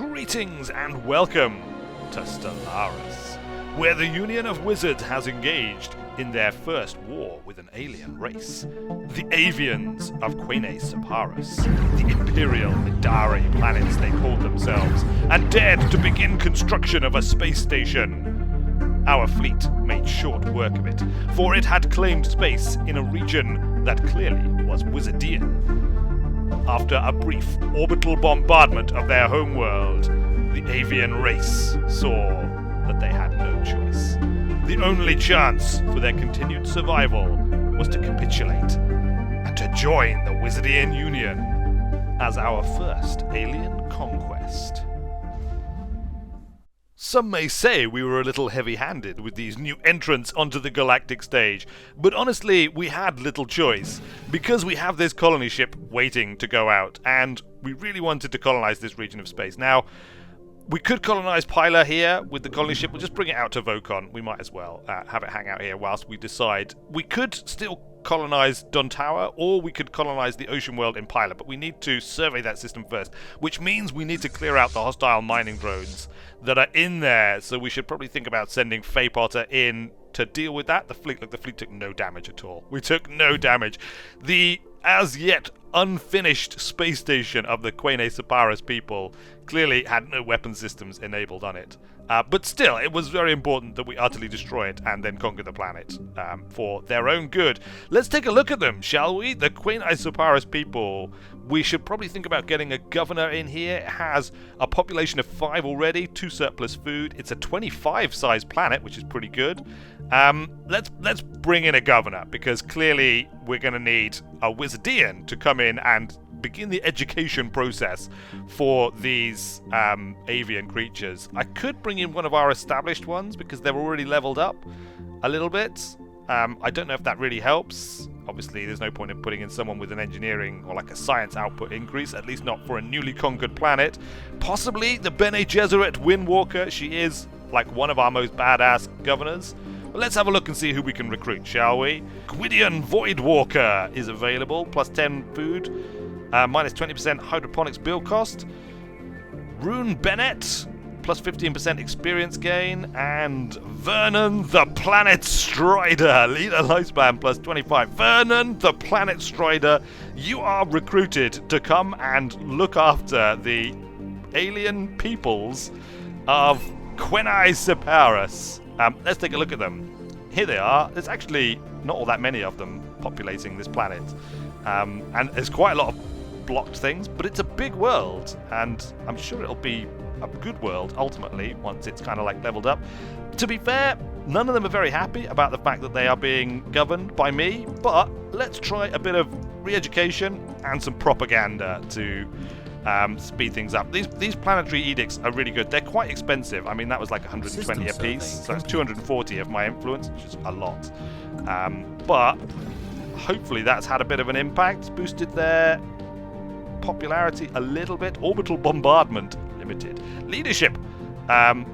Greetings and welcome to Stellaris, where the Union of Wizards has engaged in their first war with an alien race, the Avians of Quene Separis, the Imperial Midari planets they called themselves, and dared to begin construction of a space station. Our fleet made short work of it, for it had claimed space in a region that clearly was Wizardian. After a brief orbital bombardment of their homeworld, the avian race saw that they had no choice. The only chance for their continued survival was to capitulate and to join the Wizardian Union as our first alien conquest. Some may say we were a little heavy-handed with these new entrants onto the galactic stage, but honestly, we had little choice, because we have this colony ship waiting to go out, and we really wanted to colonize this region of space. Now, we could colonize Pyla here with the colony ship. We'll just bring it out to Vocon. We might as well have it hang out here whilst we decide. We could still colonize Dun Tower, or we could colonize the ocean world in Pyla, but we need to survey that system first, which means we need to clear out the hostile mining drones that are in there, so we should probably think about sending Faye Potter in to deal with that. The fleet took no damage at all. We took no damage. The as yet unfinished space station of the Quene Separis people clearly had no weapon systems enabled on it. But still, it was very important that we utterly destroy it and then conquer the planet for their own good. Let's take a look at them, shall we? The Quene Separis people. We should probably think about getting a governor in here. It has a population of 5 already, 2 surplus food. It's a 25-size planet, which is pretty good. Let's bring in a governor, because clearly we're going to need a Wizardian to come in and begin the education process for these avian creatures. I could bring in one of our established ones because they're already leveled up a little bit. I don't know if that really helps. Obviously, there's no point in putting in someone with an engineering or like a science output increase, at least not for a newly conquered planet. Possibly the Bene Gesserit Windwalker. She is like one of our most badass governors. But let's have a look and see who we can recruit, shall we? Gwydion Voidwalker is available, plus 10 food. Minus 20% hydroponics build cost. Rune Bennett, plus 15% experience gain. And Vernon the Planet Strider, leader lifespan plus 25. Vernon the Planet Strider, you are recruited to come and look after the alien peoples of Quene Separis. Let's take a look at them. Here they are. There's actually not all that many of them populating this planet. And there's quite a lot of blocked things, but it's a big world, and I'm sure it'll be a good world ultimately once it's kind of like leveled up. To be fair, none of them are very happy about the fact that they are being governed by me, but let's try a bit of re-education and some propaganda to speed things up. These planetary edicts are really good. They're quite expensive. I mean, that was like 120 a piece, so it's 240 of my influence, which is a lot. But hopefully that's had a bit of an impact, boosted their popularity a little bit. Orbital bombardment limited. Leadership.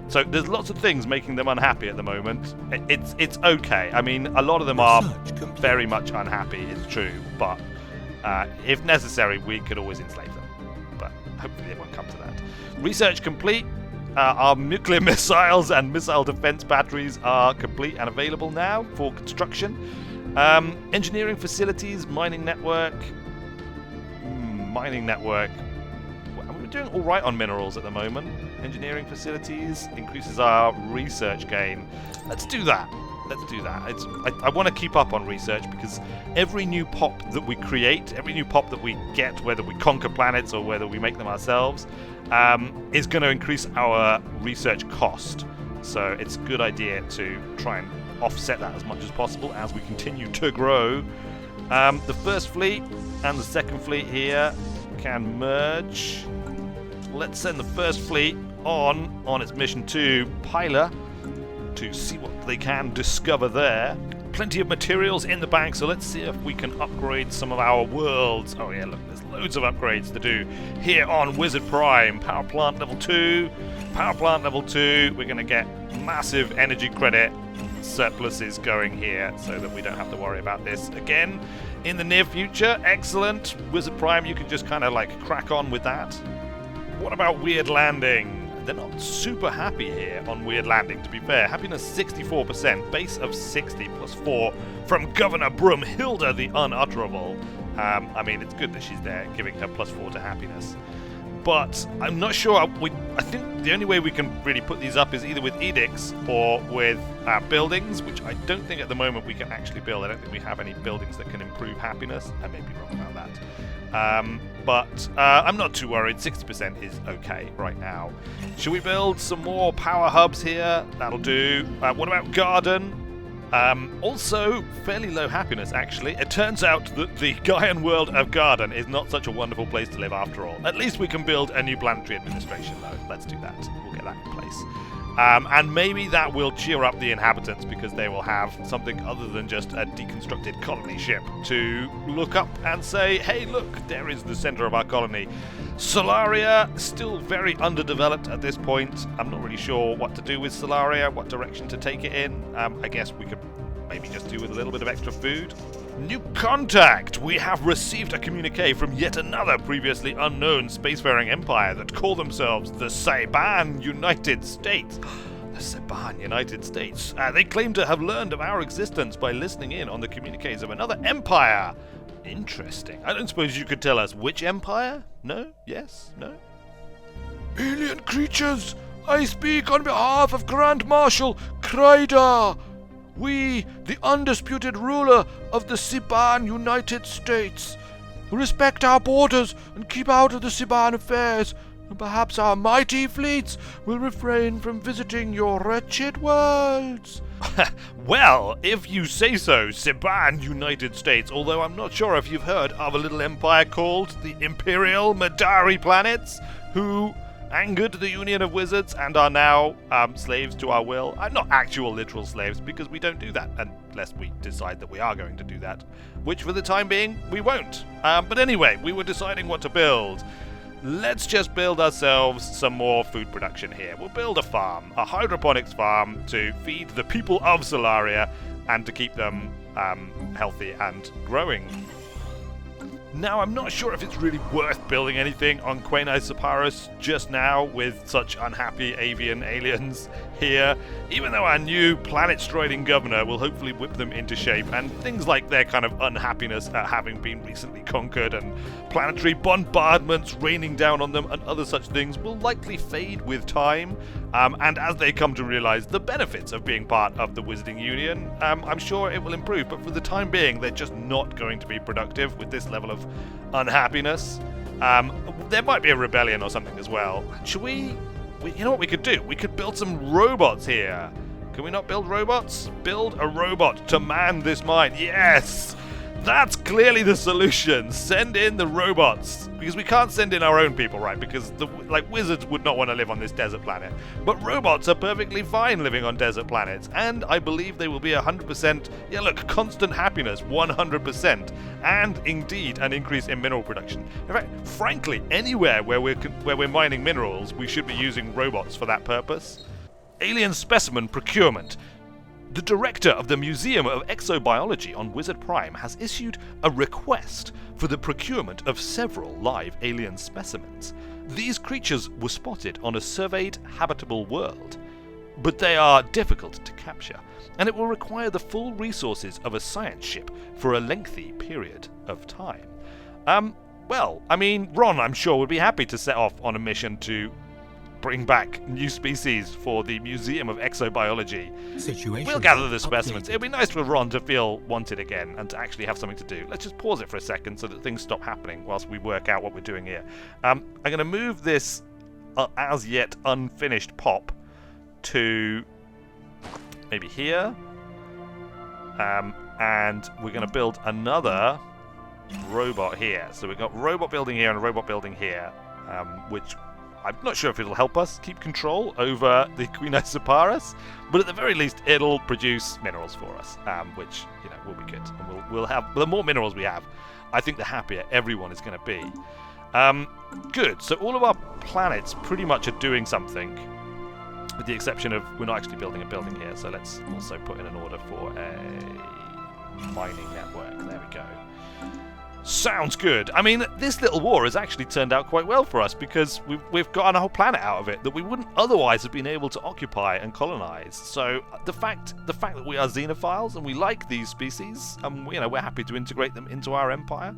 So there's lots of things making them unhappy at the moment. It's okay. I mean, a lot of them are very much unhappy, it's true, but if necessary, we could always enslave them. But hopefully it won't come to that. Research complete. Our nuclear missiles and missile defense batteries are complete and available now for construction. Engineering facilities, mining network. We're doing all right on minerals at the moment. Engineering facilities increases our research gain. Let's do that. I want to keep up on research, because every new pop that we create, every new pop that we get, whether we conquer planets or whether we make them ourselves, is going to increase our research cost. So it's a good idea to try and offset that as much as possible as we continue to grow. The first fleet and the second fleet here can merge. Let's send the first fleet on its mission to Pyla to see what they can discover there. Plenty of materials in the bank, so let's see if we can upgrade some of our worlds. Oh yeah, look, there's loads of upgrades to do here on Wizard Prime. Power plant level 2. We're going to get massive energy credit surpluses going here, so that we don't have to worry about this again in the near future. Excellent. Wizard Prime, you can just kind of like crack on with that. What about Weird Landing? They're not super happy here on Weird Landing, to be fair. Happiness 64%, base of 60 plus 4 from Governor Broomhilda the Unutterable. I mean, it's good that she's there, giving her plus 4 to happiness. But I'm not sure. I think the only way we can really put these up is either with edicts or with buildings, which I don't think at the moment we can actually build. I don't think we have any buildings that can improve happiness. I may be wrong about that. But I'm not too worried. 60% is okay right now. Should we build some more power hubs here? That'll do. What about garden? Also, fairly low happiness, actually. It turns out that the Gaian world of Garden is not such a wonderful place to live after all. At least we can build a new planetary administration, though. Let's do that. We'll get that in place. And maybe that will cheer up the inhabitants because they will have something other than just a deconstructed colony ship to look up and say, hey, look, there is the center of our colony. Solaria, still very underdeveloped at this point. I'm not really sure what to do with Solaria, what direction to take it in. I guess we could maybe just do with a little bit of extra food. New contact! We have received a communique from yet another previously unknown spacefaring empire that call themselves the Saiban United States. The Saiban United States. They claim to have learned of our existence by listening in on the communiques of another empire. Interesting. I don't suppose you could tell us which empire? No? Yes? No? Alien creatures! I speak on behalf of Grand Marshal Kryda! We, the undisputed ruler of the Siban United States, respect our borders and keep out of the Siban affairs, and perhaps our mighty fleets will refrain from visiting your wretched worlds. Well, if you say so, Siban United States, although I'm not sure if you've heard of a little empire called the Imperial Madari Planets, who angered the Union of Wizards and are now slaves to our will. Not actual literal slaves, because we don't do that unless we decide that we are going to do that, which for the time being we won't. But anyway, we were deciding what to build. Let's just build ourselves some more food production here. We'll build a farm, a hydroponics farm, to feed the people of Solaria and to keep them healthy and growing. Now, I'm not sure if it's really worth building anything on Quainai Separis just now with such unhappy avian aliens here, even though our new planet-destroying governor will hopefully whip them into shape, and things like their kind of unhappiness at having been recently conquered and planetary bombardments raining down on them and other such things will likely fade with time, and as they come to realize the benefits of being part of the Wizarding Union, I'm sure it will improve, but for the time being, they're just not going to be productive with this level of unhappiness. There might be a rebellion or something as well. Should we you know what we could do? We could build some robots here. Can we not build robots? Build a robot to man this mine. Yes! That's clearly the solution. Send in the robots. Because we can't send in our own people, right? Because wizards would not want to live on this desert planet. But robots are perfectly fine living on desert planets. And I believe they will be 100%, yeah look, constant happiness, 100%. And indeed, an increase in mineral production. In fact, frankly, anywhere where we're mining minerals, we should be using robots for that purpose. Alien specimen procurement. The director of the Museum of Exobiology on Wizard Prime has issued a request for the procurement of several live alien specimens. These creatures were spotted on a surveyed habitable world, but they are difficult to capture, and it will require the full resources of a science ship for a lengthy period of time. Well, I mean, Ron, I'm sure, would be happy to set off on a mission to bring back new species for the Museum of Exobiology. We'll gather the specimens. It'd be nice for Ron to feel wanted again and to actually have something to do. Let's just pause it for a second so that things stop happening whilst we work out what we're doing here. I'm going to move this as yet unfinished pop to maybe here. And we're going to build another robot here. So we've got robot building here and a robot building here, which I'm not sure if it'll help us keep control over the Quainai Separis, but at the very least it'll produce minerals for us, which, you know, will be good. And we'll have, the more minerals we have, I think the happier everyone is going to be. Good. So all of our planets pretty much are doing something, with the exception of we're not actually building a building here. So let's also put in an order for a mining network. There we go. Sounds good. I mean, this little war has actually turned out quite well for us because we've gotten a whole planet out of it that we wouldn't otherwise have been able to occupy and colonize. So the fact that we are xenophiles and we like these species and we're happy to integrate them into our empire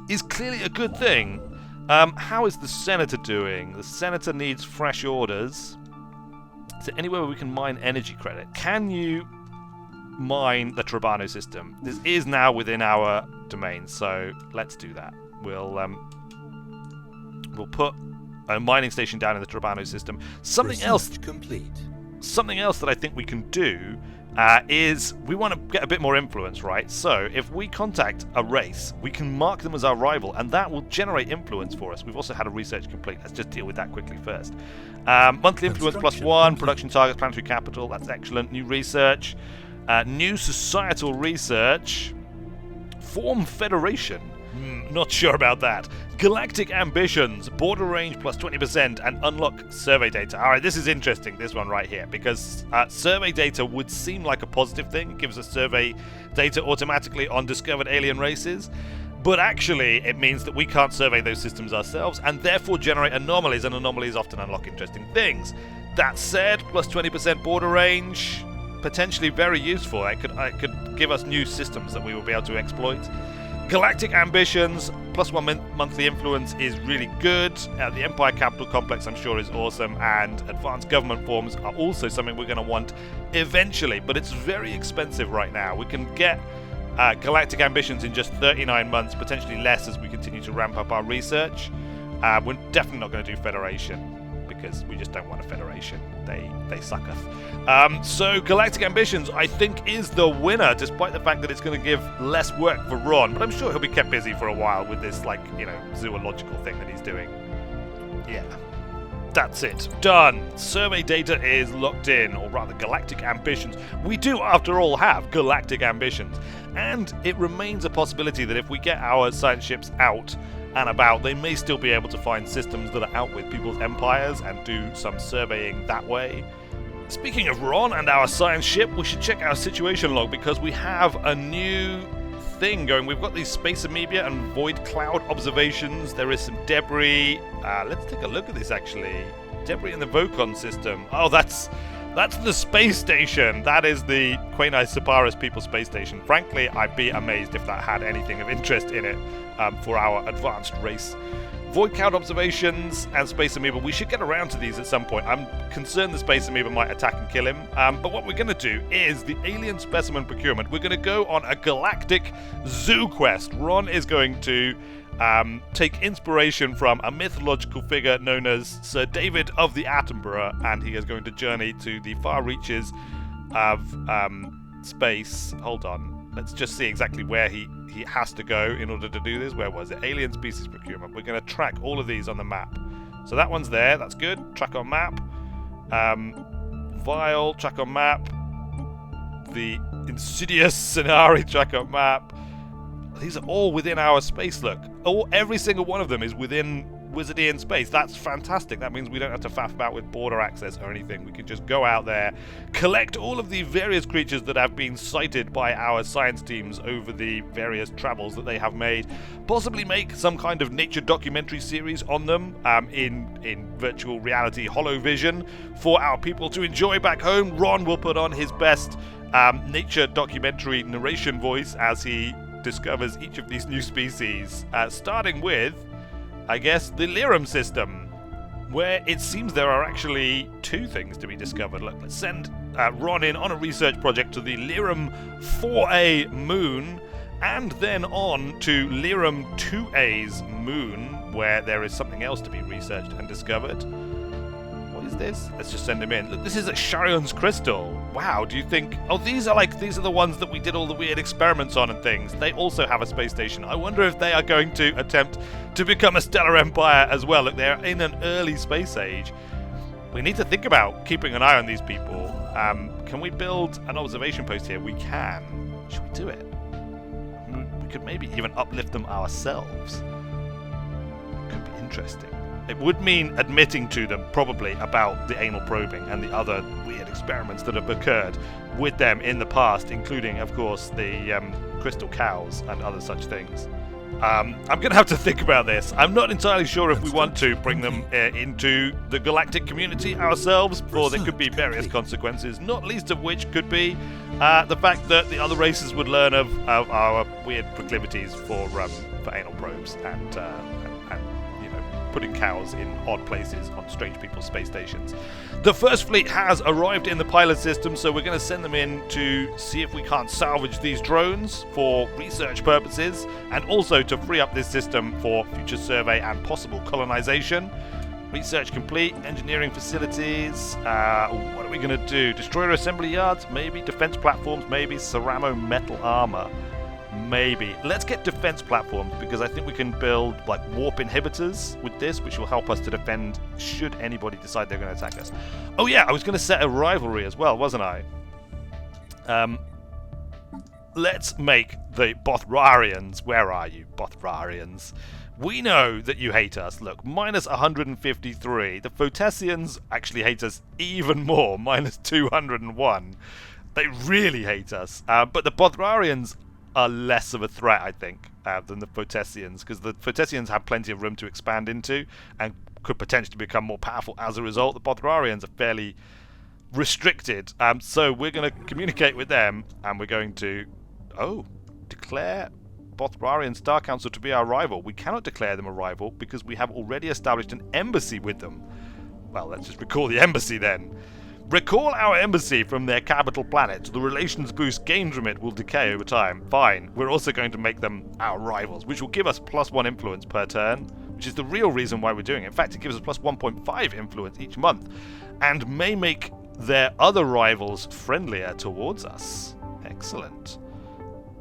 is clearly a good thing. How is the Senator doing? The Senator needs fresh orders. Is there anywhere where we can mine energy credit? Can you mine the Trabano system? This is now within our domain, so let's do that. We'll put a mining station down in the Trabano system. Something else that I think we can do is we want to get a bit more influence, right? So if we contact a race, we can mark them as our rival, and that will generate influence for us. We've also had a research complete. Let's just deal with that quickly first. Monthly influence +1, production targets, planetary capital. That's excellent. New research. New societal research. Form federation. Not sure about that. Galactic ambitions. Border range +20% and unlock survey data. Alright, this is interesting, this one right here, because survey data would seem like a positive thing. It gives us survey data automatically on discovered alien races. But actually, it means that we can't survey those systems ourselves and therefore generate anomalies, and anomalies often unlock interesting things. That said, +20% border range. Potentially very useful. It could give us new systems that we will be able to exploit. Galactic ambitions +1 monthly influence is really good. The Empire Capital Complex, I'm sure, is awesome, and advanced government forms are also something we're going to want eventually, but it's very expensive right now. We can get galactic ambitions in just 39 months, potentially less as we continue to ramp up our research. We're definitely not going to do Federation, because we just don't want a Federation. They suck us. So Galactic Ambitions, I think, is the winner, despite the fact that it's going to give less work for Ron. But I'm sure he'll be kept busy for a while with this, zoological thing that he's doing. Yeah. That's it. Done. Survey data is locked in, or rather Galactic Ambitions. We do, after all, have Galactic Ambitions. And it remains a possibility that if we get our science ships out and about, they may still be able to find systems that are out with people's empires and do some surveying that way. Speaking of Ron and our science ship, we should check our situation log because we have a new thing going. We've got these space amoeba and void cloud observations. There is some debris. Let's take a look at this actually. Debris in the Vocon system. Oh, that's the space station. That is the Quainai Separis People Space Station. Frankly, I'd be amazed if that had anything of interest in it for our advanced race. Void cloud observations and space amoeba. We should get around to these at some point. I'm concerned the space amoeba might attack and kill him. But what we're going to do is the alien specimen procurement. We're going to go on a galactic zoo quest. Ron is going to take inspiration from a mythological figure known as Sir David of the Attenborough, and he is going to journey to the far reaches of space. Hold on. Let's just see exactly where he has to go in order to do this. Where was it? Alien species procurement. We're going to track all of these on the map. So that one's there. That's good. Track on map. Vial. Track on map. The Insidious Scenari. Track on map. These are all within our space, look. Every single one of them is within Wizardian space. That's fantastic. That means we don't have to faff about with border access or anything. We can just go out there, collect all of the various creatures that have been sighted by our science teams over the various travels that they have made, possibly make some kind of nature documentary series on them in virtual reality holovision for our people to enjoy back home. Ron will put on his best nature documentary narration voice as he discovers each of these new species, starting with, I guess, the Lyrum system, where it seems there are actually two things to be discovered. Look, let's send Ron in on a research project to the Lyrum 4A moon, and then on to Lyrum 2A's moon, where there is something else to be researched and discovered. What is this? Let's just send him in. Look, this is a Sharion's crystal. Wow, do you think... Oh, these are the ones that we did all the weird experiments on and things. They also have a space station. I wonder if they are going to attempt to become a stellar empire as well. Look, they're in an early space age. We need to think about keeping an eye on these people. Can we build an observation post here? We can. Should we do it? We could maybe even uplift them ourselves. Could be interesting. It would mean admitting to them, probably, about the anal probing and the other weird experiments that have occurred with them in the past, including, of course, the crystal cows and other such things. I'm going to have to think about this. I'm not entirely sure if we want to bring them into the galactic community ourselves, or there could be various consequences, not least of which could be the fact that the other races would learn of our weird proclivities for anal probes and putting cows in odd places on strange people's space stations. The first fleet has arrived in the pilot system, so we're going to send them in to see if we can't salvage these drones for research purposes, and also to free up this system for future survey and possible colonization. Research complete. Engineering facilities. What are we going to do? Destroyer assembly yards? Maybe. Defense platforms? Maybe. Ceramo metal armor? Maybe. Let's get defense platforms, because I think we can build like warp inhibitors with this, which will help us to defend should anybody decide they're going to attack us. Oh yeah, I was going to set a rivalry as well, wasn't I? Let's make the Bothrarians. Where are you, Bothrarians? We know that you hate us. Look, minus 153. The Photesians actually hate us even more, minus 201. They really hate us. But the Bothrarians are less of a threat, I think, than the Photesians, because the Photesians have plenty of room to expand into and could potentially become more powerful as a result. The Bothrarians are fairly restricted, so we're going to communicate with them, and we're going to declare Bothrarian Star Council to be our rival. We cannot declare them a rival because we have already established an embassy with them. Well, let's just recall the embassy then. Recall our embassy from their capital planet. The relations boost gained from it will decay over time. Fine. We're also going to make them our rivals, which will give us +1 influence per turn, which is the real reason why we're doing it. In fact, it gives us +1.5 influence each month, and may make their other rivals friendlier towards us. Excellent.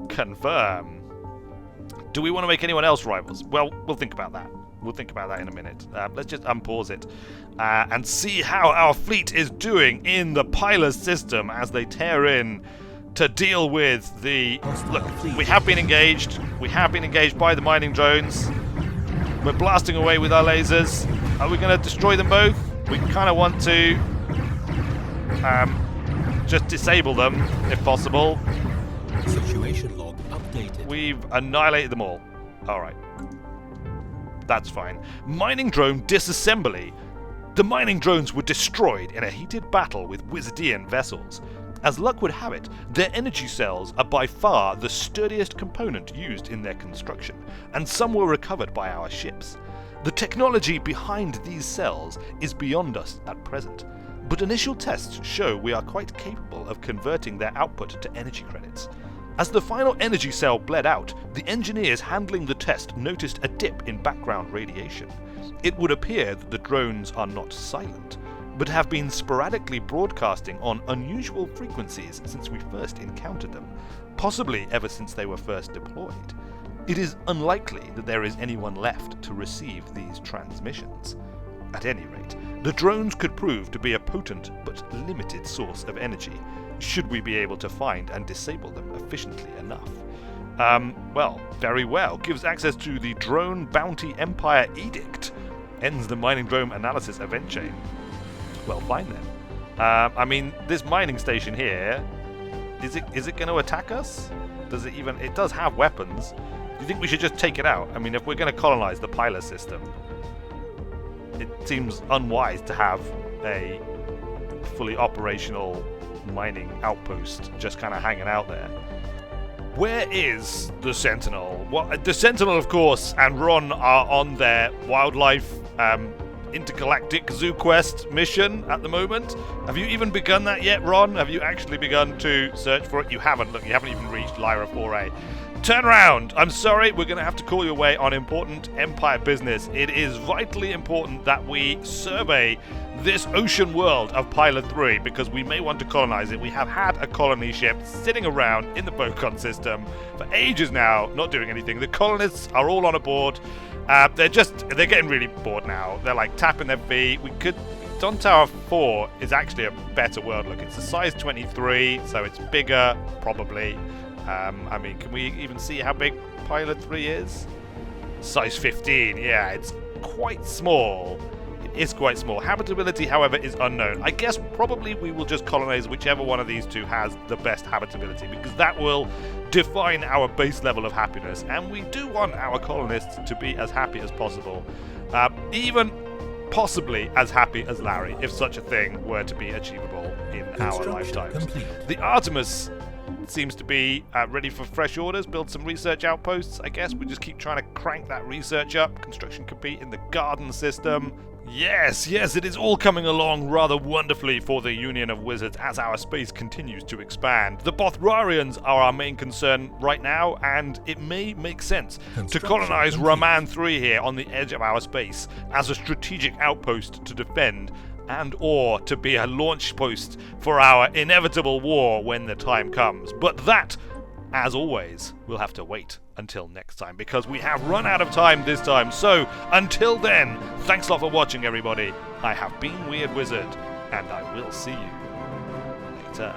Confirm. Do we want to make anyone else rivals? Well, we'll think about that. We'll think about that in a minute. Let's just unpause it and see how our fleet is doing in the pilot system as they tear in to deal with the... Look, we have been engaged. We have been engaged by the mining drones. We're blasting away with our lasers. Are we going to destroy them both? We kind of want to just disable them, if possible. Situation log updated. We've annihilated them all. Alright. That's fine. Mining drone disassembly. The mining drones were destroyed in a heated battle with Wizardian vessels. As luck would have it, their energy cells are by far the sturdiest component used in their construction, and some were recovered by our ships. The technology behind these cells is beyond us at present, but initial tests show we are quite capable of converting their output to energy credits. As the final energy cell bled out, the engineers handling the test noticed a dip in background radiation. It would appear that the drones are not silent, but have been sporadically broadcasting on unusual frequencies since we first encountered them, possibly ever since they were first deployed. It is unlikely that there is anyone left to receive these transmissions. At any rate, the drones could prove to be a potent but limited source of energy, should we be able to find and disable them efficiently enough. Well, very well. Gives access to the Drone Bounty Empire Edict. Ends the mining drone analysis event chain. Well, fine then. I mean, this mining station here, is it going to attack us? Does it even... It does have weapons. Do you think we should just take it out? I mean, if we're going to colonize the pilot system, it seems unwise to have a fully operational mining outpost just kind of hanging out there. Where is the Sentinel? Well, the Sentinel, of course, and Ron are on their wildlife intergalactic zoo quest mission at the moment. Have you even begun that yet, Ron? Have you actually begun to search for it? You haven't. Look, you haven't even reached Lyra 4A. Turn around! I'm sorry, we're going to have to call you away on important Empire business. It is vitally important that we survey this ocean world of Pilot 3, because we may want to colonize it. We have had a colony ship sitting around in the Vocon system for ages now, not doing anything. The colonists are all on a board. They're getting really bored now. They're like tapping their feet. Dawn Tower 4 is actually a better world. Look, it's a size 23, so it's bigger, probably. I mean, can we even see how big Pilot 3 is? Size 15, yeah, it's quite small. It is quite small. Habitability, however, is unknown. I guess probably we will just colonize whichever one of these two has the best habitability, because that will define our base level of happiness, and we do want our colonists to be as happy as possible. Even possibly as happy as Larry, if such a thing were to be achievable in our lifetimes. Complete. The Artemis seems to be ready for fresh orders. Build some research outposts, I guess. We just keep trying to crank that research up. Construction complete in the garden system. Yes, it is all coming along rather wonderfully for the Union of Wizards as our space continues to expand. The Bothrarians are our main concern right now, and it may make sense to colonize Raman 3 here on the edge of our space as a strategic outpost to defend and or to be a launch post for our inevitable war when the time comes. But that, as always, we'll have to wait until next time, because we have run out of time this time. So, until then, thanks a lot for watching, everybody. I have been Weird Wizard, and I will see you later.